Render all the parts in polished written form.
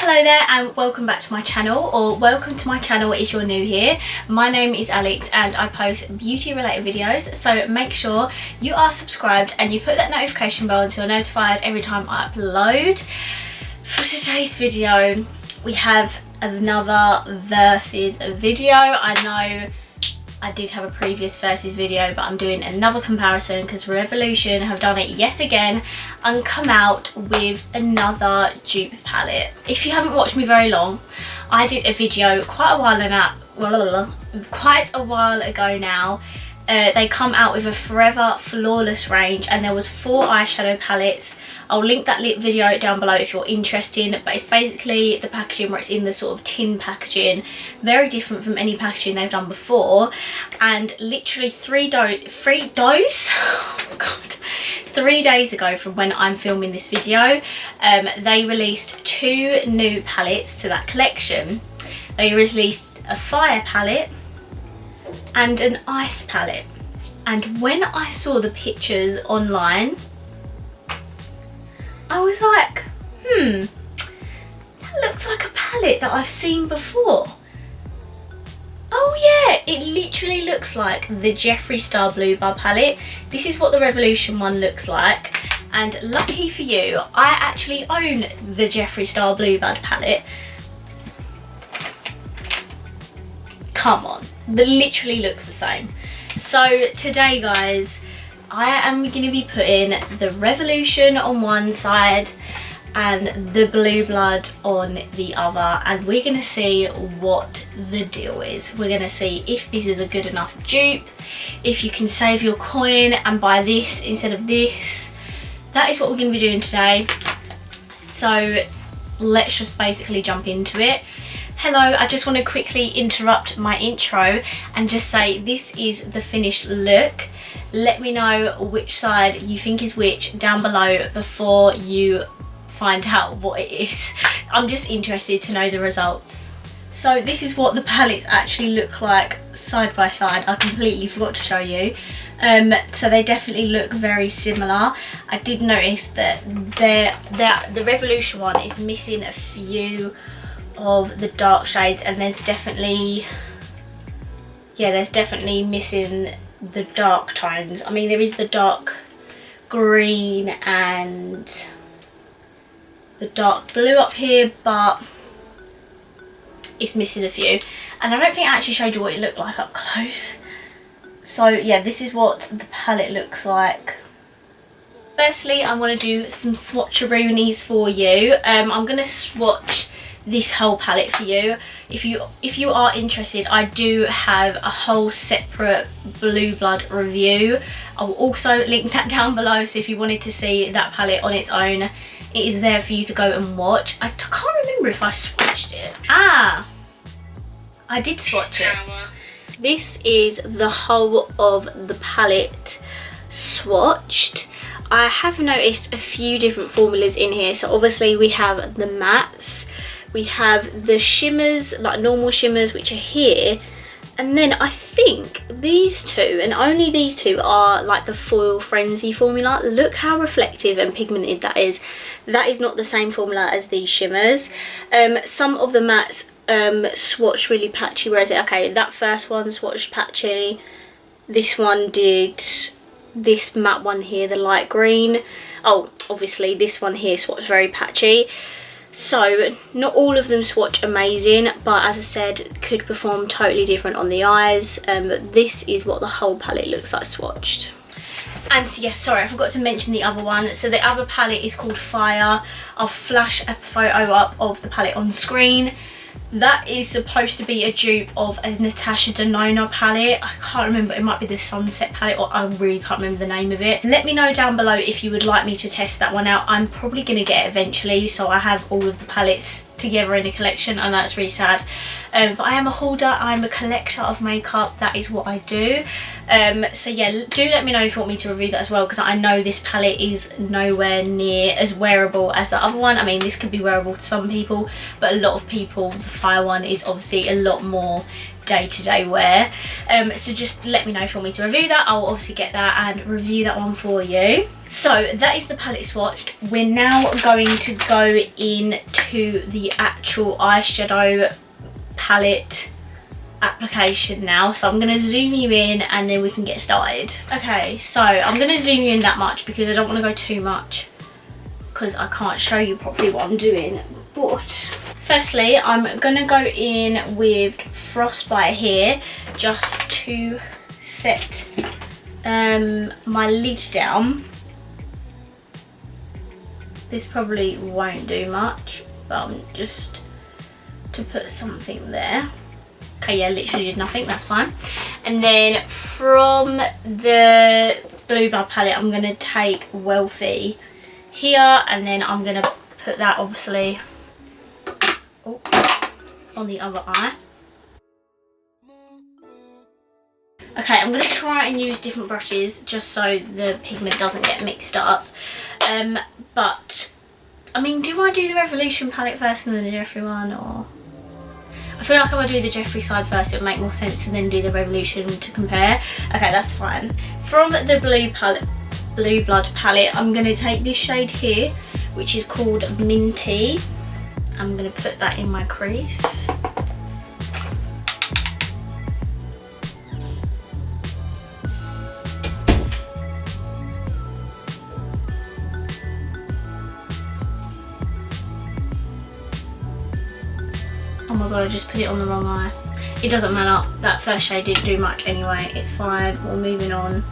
Hello there and welcome back to my channel, or welcome to my channel if you're new here. My name is Alex and I post beauty related videos, so make sure you are subscribed and you put that notification bell so you're notified every time I upload. For today's video we have another versus video. I know I did have a previous versus video, but I'm doing another comparison because Revolution have done it yet again and come out with another dupe palette. If you haven't watched me very long, I did a video quite a while ago now. They come out with a Forever Flawless range and there was 4 eyeshadow palettes. I'll link that video down below if you're interested, but it's basically the packaging where it's in the sort of tin packaging, very different from any packaging they've done before. And literally 3 days ago from when I'm filming this video, they released 2 new palettes to that collection. They released a fire palette and an ice palette, and when I saw the pictures online I was like, that looks like a palette that I've seen before. Oh yeah, it literally looks like the Jeffree Star Blue Blood palette. This is what the Revolution one looks like, and lucky for you I actually own the Jeffree Star Blue Blood palette. Come on, that literally looks the same. So today guys, I am going to be putting the Revolution on one side and the Blue Blood on the other, and we're going to see what the deal is. We're going to see if this is a good enough dupe, if you can save your coin and buy this instead of this. That is what we're going to be doing today. So let's just basically jump into it. Hello, I just want to quickly interrupt my intro and just say this is the finished look. Let me know which side you think is which down below before you find out what it is. I'm just interested to know the results. So this is what the palettes actually look like side by side. I completely forgot to show you. So they definitely look very similar. I did notice that the Revolution one is missing a few of the dark shades, and there's definitely missing the dark tones. I mean, there is the dark green and the dark blue up here, but it's missing a few, and I don't think I actually showed you what it looked like up close. So yeah, this is what the palette looks like. Firstly, I'm going to do some swatcheroonies for you. I'm going to swatch this whole palette for you. If you are interested, I do have a whole separate Blue Blood review. I will also link that down below, so if you wanted to see that palette on its own, it is there for you to go and watch. I can't remember if I swatched it. I did swatch it. This is the whole of the palette swatched. I have noticed a few different formulas in here. So obviously we have the mattes, we have the shimmers, like normal shimmers, which are here, and then I think these two, and only these two, are like the Foil Frenzy formula. Look how reflective and pigmented that is. That is not the same formula as these shimmers. Some of the mattes swatched really patchy, whereas that first one swatched patchy. This one did. This matte one here, the light green. Oh, obviously this one here swatched very patchy. So not all of them swatch amazing, but as I said, could perform totally different on the eyes. But this is what the whole palette looks like swatched. And so, yes, sorry, I forgot to mention the other one. So the other palette is called Fire. I'll flash a photo up of the palette on screen. That is supposed to be a dupe of a Natasha Denona palette. I can't remember, it might be the Sunset palette, or I really can't remember the name of it. Let me know down below if you would like me to test that one out. I'm probably going to get it eventually, so I have all of the palettes together in a collection, and that's really sad. But I am a hoarder, I'm a collector of makeup, that is what I do. So yeah, do let me know if you want me to review that as well, because I know this palette is nowhere near as wearable as the other one. I mean, this could be wearable to some people, but a lot of people, the Fire one is obviously a lot more day-to-day wear. So just let me know if you want me to review that. I'll obviously get that and review that one for you. So that is the palette swatched. We're now going to go into the actual eyeshadow palette application now. So I'm going to zoom you in and then we can get started. Okay, so I'm going to zoom you in that much because I don't want to go too much because I can't show you properly what I'm doing. But firstly, I'm going to go in with Frostbite here just to set my lid down. This probably won't do much, but just to put something there. Okay, yeah, literally did nothing, that's fine. And then from the Blue Blood palette, I'm going to take Wealthy here, and then I'm going to put that obviously on the other eye. Okay, I'm going to try and use different brushes just so the pigment doesn't get mixed up. But, I mean, do I do the Revolution palette first and then the Jeffree one, or...? I feel like if I do the Jeffree side first, it would make more sense and then do the Revolution to compare. Okay, that's fine. From the Blue Blood palette, I'm going to take this shade here, which is called Minty. I'm going to put that in my crease. Oh my god, I just put it on the wrong eye. It doesn't matter, that first shade didn't do much anyway, it's fine, we're moving on.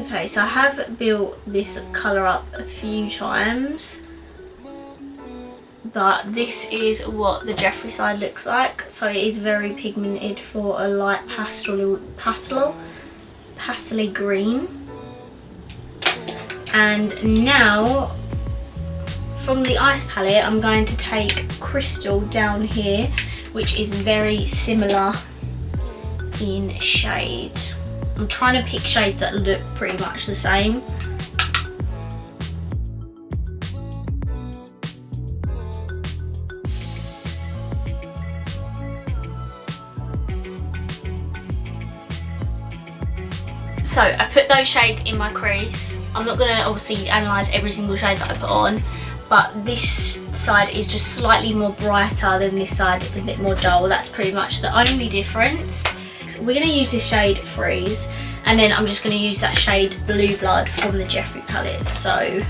Okay, so I have built this colour up a few times, but this is what the Jeffree side looks like. So it is very pigmented for a light pastel green. And now, from the Ice palette, I'm going to take Crystal down here, which is very similar in shade. I'm trying to pick shades that look pretty much the same. So I put those shades in my crease. I'm not going to obviously analyse every single shade that I put on, but this side is just slightly more brighter than this side. It's a bit more dull. That's pretty much the only difference. So we're going to use this shade Freeze, and then I'm just going to use that shade Blue Blood from the Jeffree palette. So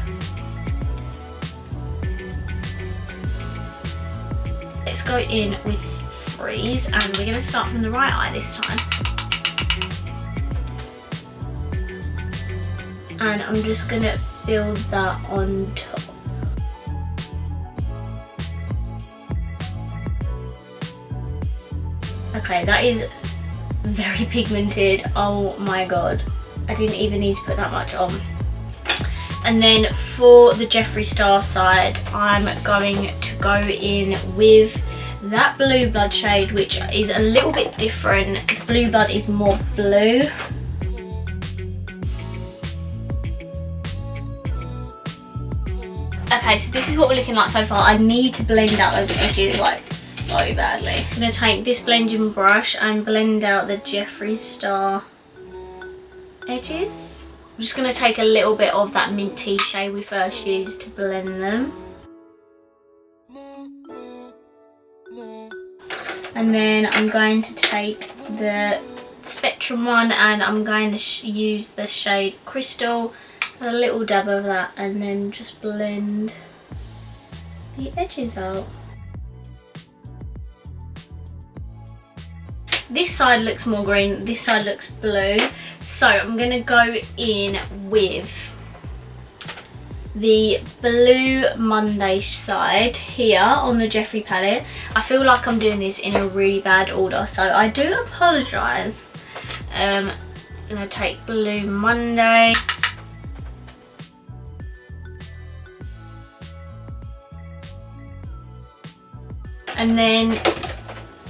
let's go in with Freeze, and we're going to start from the right eye this time. And I'm just going to build that on top. Okay, that is very pigmented. Oh my god, I didn't even need to put that much on. And then for the Jeffree Star side, I'm going to go in with that Blue Blood shade, which is a little bit different. The Blue Blood is more blue. Okay, so this is what we're looking like so far. I need to blend out those edges like so badly. I'm going to take this blending brush and blend out the Jeffree Star edges. I'm just going to take a little bit of that minty shade we first used to blend them. And then I'm going to take the Spectrum one and I'm going to use the shade Crystal. A little dab of that and then just blend the edges out. This side looks more green, this side looks blue. So I'm going to go in with the Blue Monday side here on the Jeffree palette. I feel like I'm doing this in a really bad order, so I do apologise. I'm going to take Blue Monday. And then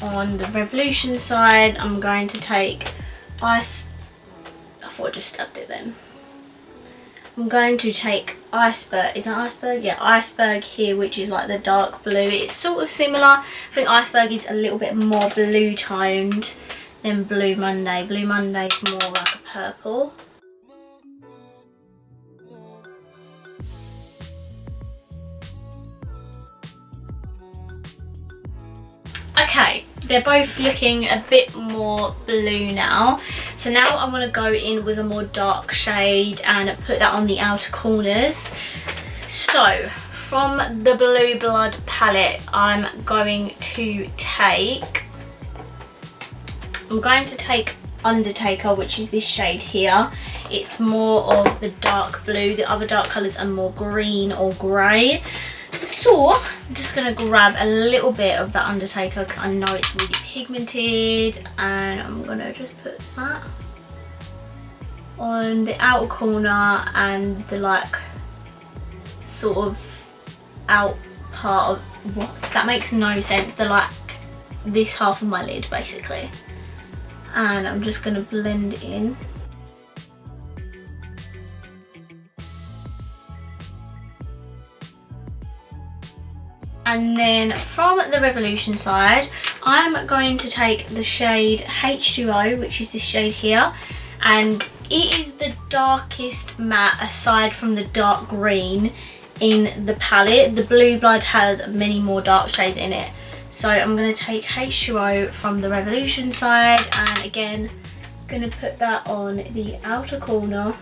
on the Revolution side, I'm going to take I thought I just stabbed it then. I'm going to take Iceberg. Is that Iceberg? Yeah, Iceberg here, which is like the dark blue. It's sort of similar. I think Iceberg is a little bit more blue toned than Blue Monday. Blue Monday is more like a purple. Okay, they're both looking a bit more blue now. So now I'm going to go in with a more dark shade and put that on the outer corners. So from the Blue Blood palette, I'm going to take Undertaker, which is this shade here. It's more of the dark blue. The other dark colours are more green or grey. So I'm just going to grab a little bit of that Undertaker because I know it's really pigmented, and I'm going to just put that on the outer corner and the like sort of out part of what, that makes no sense, the like this half of my lid basically, and I'm just going to blend it in. And then from the Revolution side, I'm going to take the shade H2O, which is this shade here, and it is the darkest matte aside from the dark green in the palette. The Blue Blood has many more dark shades in it. So I'm going to take H2O from the Revolution side, and again, I'm going to put that on the outer corner.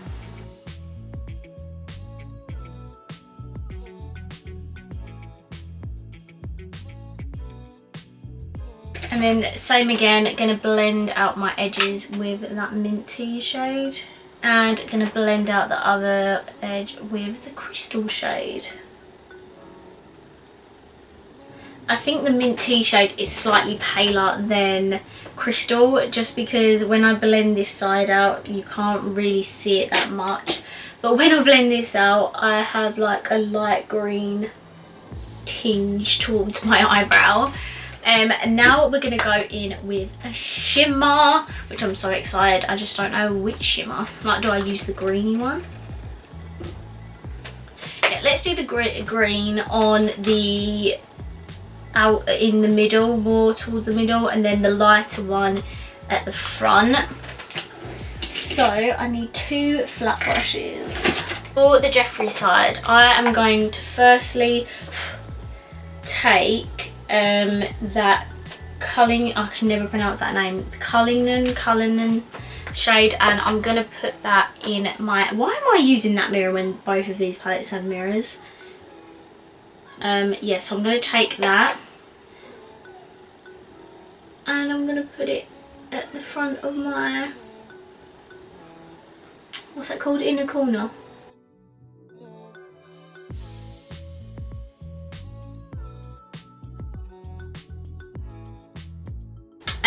And then same again, going to blend out my edges with that mint tea shade, and going to blend out the other edge with the crystal shade. I think the mint tea shade is slightly paler than crystal, just because when I blend this side out you can't really see it that much, but when I blend this out I have like a light green tinge towards my eyebrow. And now we're going to go in with a shimmer, which I'm so excited. I just don't know which shimmer. Like, do I use the greeny one? Yeah, let's do the green on the out in the middle, more towards the middle, and then the lighter one at the front. So I need 2 flat brushes. For the Jeffree side, I am going to firstly take that I can never pronounce that name, Cullinan shade, and I'm gonna put that in my, why am I using that mirror when both of these palettes have mirrors? Yeah, so I'm gonna take that and I'm gonna put it at the front of my, what's that called, inner corner.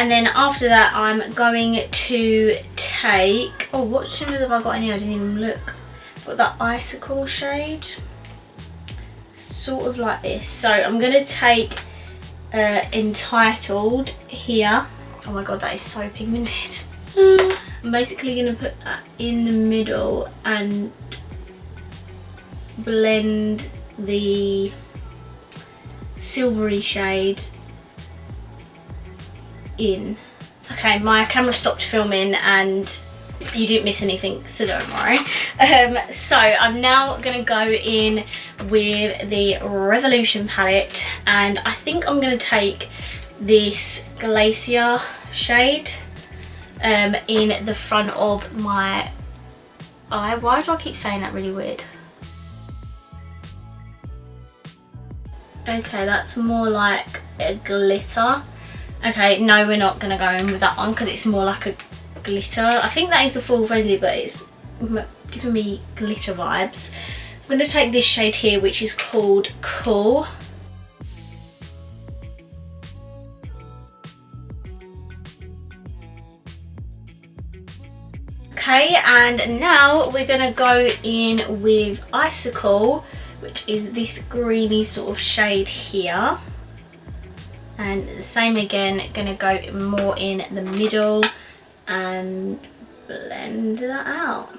And then after that, I'm going to take, oh, what shimmers have I got in here? I didn't even look. I've got that icicle shade, sort of like this. So I'm going to take Entitled here. Oh my god, that is so pigmented. I'm basically going to put that in the middle and blend the silvery shade in. Okay, my camera stopped filming and you didn't miss anything, so don't worry. So I'm now gonna go in with the Revolution palette, and I think I'm gonna take this Glacier shade in the front of my eye. Why do I keep saying that really weird? Okay, that's more like a glitter. Okay, no, we're not going to go in with that one because it's more like a glitter. I think that is a full frenzy, but it's giving me glitter vibes. I'm going to take this shade here, which is called Cool. Okay, and now we're going to go in with Icicle, which is this greeny sort of shade here. And the same again, gonna go more in the middle and blend that out.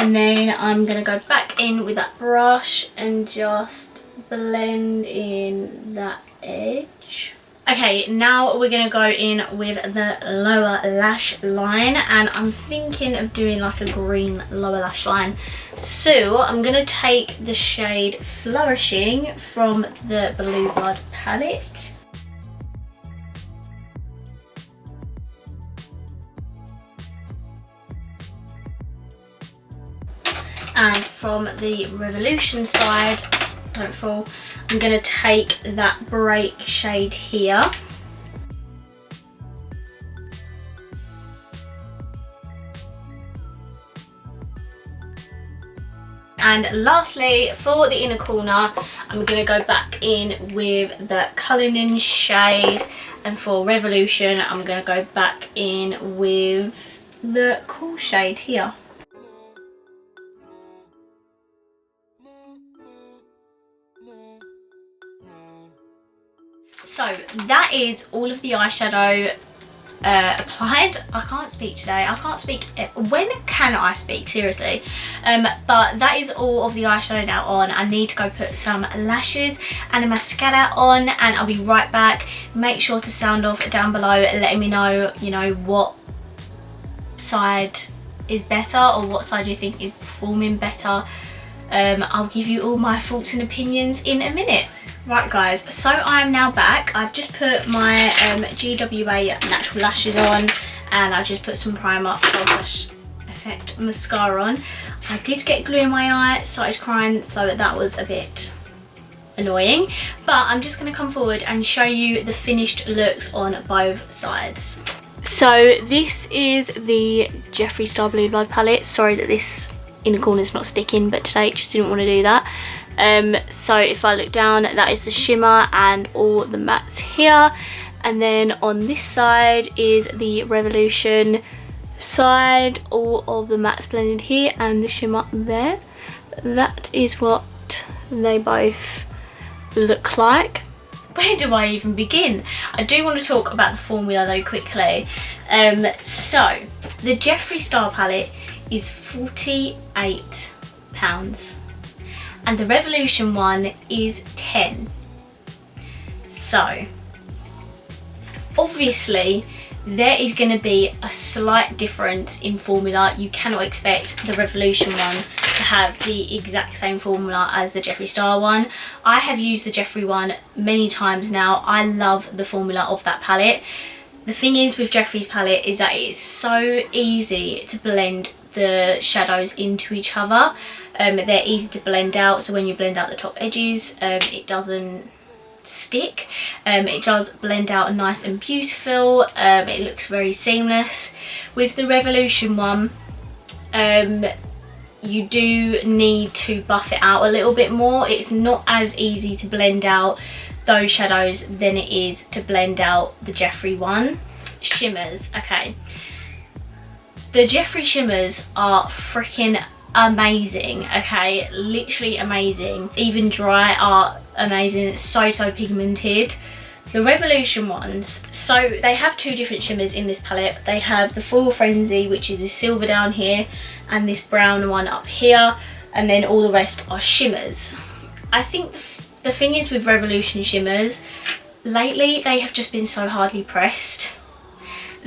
And then I'm going to go back in with that brush and just blend in that edge. Okay, now we're going to go in with the lower lash line, and I'm thinking of doing like a green lower lash line. So I'm going to take the shade Flourishing from the Blue Blood palette. And from the Revolution side, don't fall, I'm going to take that Break shade here. And lastly, for the inner corner, I'm going to go back in with the Cullinan shade. And for Revolution, I'm going to go back in with the Cool shade here. So that is all of the eyeshadow applied. I can't speak today. I can't speak. When can I speak? Seriously. But that is all of the eyeshadow now on. I need to go put some lashes and a mascara on, and I'll be right back. Make sure to sound off down below letting me know, you know, what side is better or what side you think is performing better. I'll give you all my thoughts and opinions in a minute. Right guys, so I am now back. I've just put my GWA natural lashes on, and I just put some primer false lash effect mascara on. I did get glue in my eye, started crying, so that was a bit annoying, but I'm just going to come forward and show you the finished looks on both sides. So this is the Jeffree Star Blue Blood palette. Sorry that this inner corner is not sticking, but today just didn't want to do that. So if I look down, that is the shimmer and all the mattes here, and then on this side is the Revolution side, all of the mattes blended here and the shimmer there. That is what they both look like. Where do I even begin? I do want to talk about the formula though quickly. So the Jeffree Star palette is £48, and the Revolution one is 10. So obviously there is going to be a slight difference in formula. You cannot expect the Revolution one to have the exact same formula as the Jeffree Star one. I have used the Jeffree one many times now. I love the formula of that palette. The thing is with Jeffree's palette is that it's so easy to blend the shadows into each other. They're easy to blend out, so when you blend out the top edges, it doesn't stick. It does blend out nice and beautiful. It looks very seamless. With the Revolution one, you do need to buff it out a little bit more. It's not as easy to blend out those shadows than it is to blend out the Jeffree one. Shimmers, okay. The Jeffree shimmers are freaking amazing, okay, literally amazing. Even dry are amazing, so pigmented. The Revolution ones, so they have two different shimmers in this palette. They have the Full Frenzy, which is this silver down here, and this brown one up here, and then all the rest are shimmers. I think the thing is with Revolution shimmers, lately they have just been so hardly pressed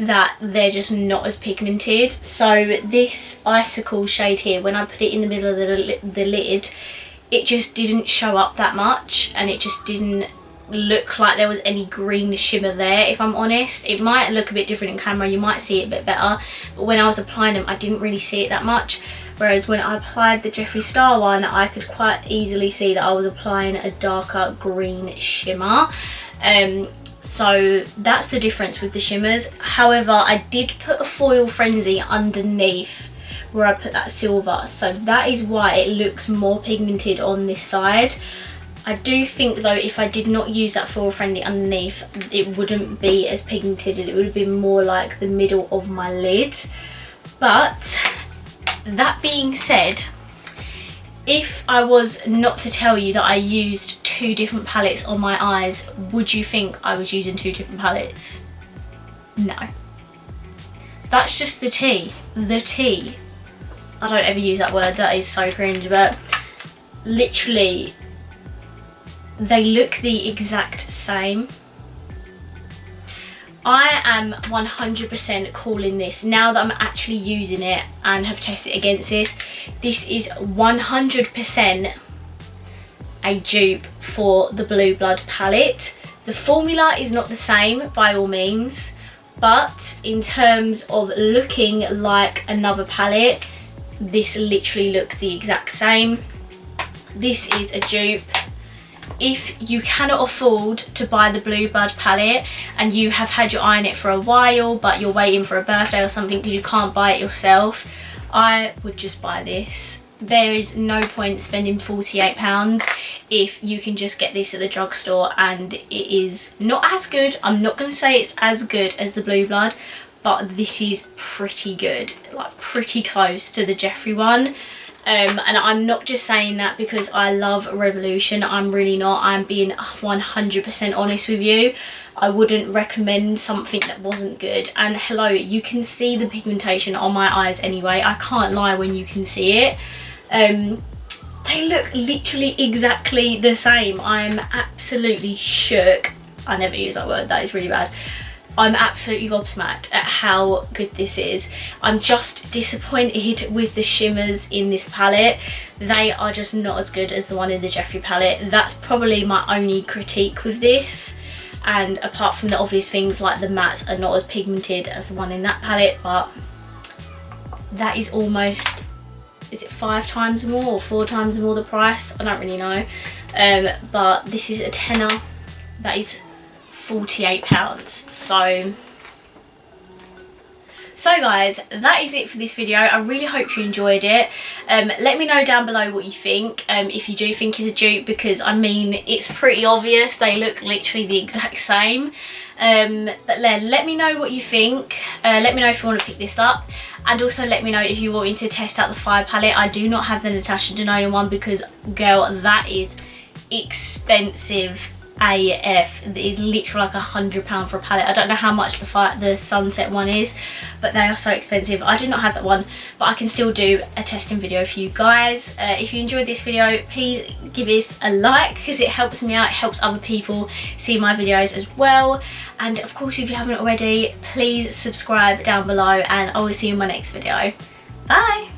that they're just not as pigmented. So this Icicle shade here, when I put it in the middle of the lid, it just didn't show up that much, and it just didn't look like there was any green shimmer there, if I'm honest. It might look a bit different in camera, you might see it a bit better, but when I was applying them I didn't really see it that much. Whereas when I applied the Jeffree Star one, I could quite easily see that I was applying a darker green shimmer. So that's the difference with the shimmers. However, I did put a Foil Frenzy underneath where I put that silver, so that is why it looks more pigmented on this side. I do think though, if I did not use that Foil Frenzy underneath, it wouldn't be as pigmented. It would have been more like the middle of my lid. But that being said, if I was not to tell you that I used two different palettes on my eyes, would you think I was using two different palettes? No. That's just the tea. The tea. I don't ever use that word, that is so cringe, but literally they look the exact same. I am 100% calling this, now that I'm actually using it and have tested against this, this is 100% a dupe for the Blue Blood palette. The formula is not the same by all means, but in terms of looking like another palette, this literally looks the exact same. This is a dupe. If you cannot afford to buy the Blue Blood palette and you have had your eye on it for a while but you're waiting for a birthday or something because you can't buy it yourself, I would just buy this. There is no point spending £48 if you can just get this at the drugstore, and it is not as good. I'm not going to say it's as good as the Blue Blood, but this is pretty good, like pretty close to the Jeffree one. And I'm not just saying that because I love Revolution, I'm really not. I'm being 100% honest with you. I wouldn't recommend something that wasn't good. And hello, you can see the pigmentation on my eyes anyway. I can't lie when you can see it. They look literally exactly the same. I'm absolutely shook. I never use that word, that is really bad. I'm absolutely gobsmacked at how good this is. I'm just disappointed with the shimmers in this palette. They are just not as good as the one in the Jeffree palette. That's probably my only critique with this. And apart from the obvious things like the mattes are not as pigmented as the one in that palette, but that is almost, is it 5 times more or 4 times more the price? I don't really know. But this is a tenner. That is £48. So guys, that is it for this video. I really hope you enjoyed it. Let me know down below what you think, if you do think it's a dupe, because I mean it's pretty obvious. They look literally the exact same. But let me know what you think. Let me know if you want to pick this up, and also let me know if you want me to test out the Fire palette. I do not have the Natasha Denona one because, girl, that is expensive AF. It is literally like £100 for a palette. I don't know how much the Sunset one is, but they are so expensive. I do not have that one, but I can still do a testing video for you guys. If you enjoyed this video, please give this a like because it helps me out. It helps other people see my videos as well. And of course, if you haven't already, please subscribe down below, and I will see you in my next video. Bye.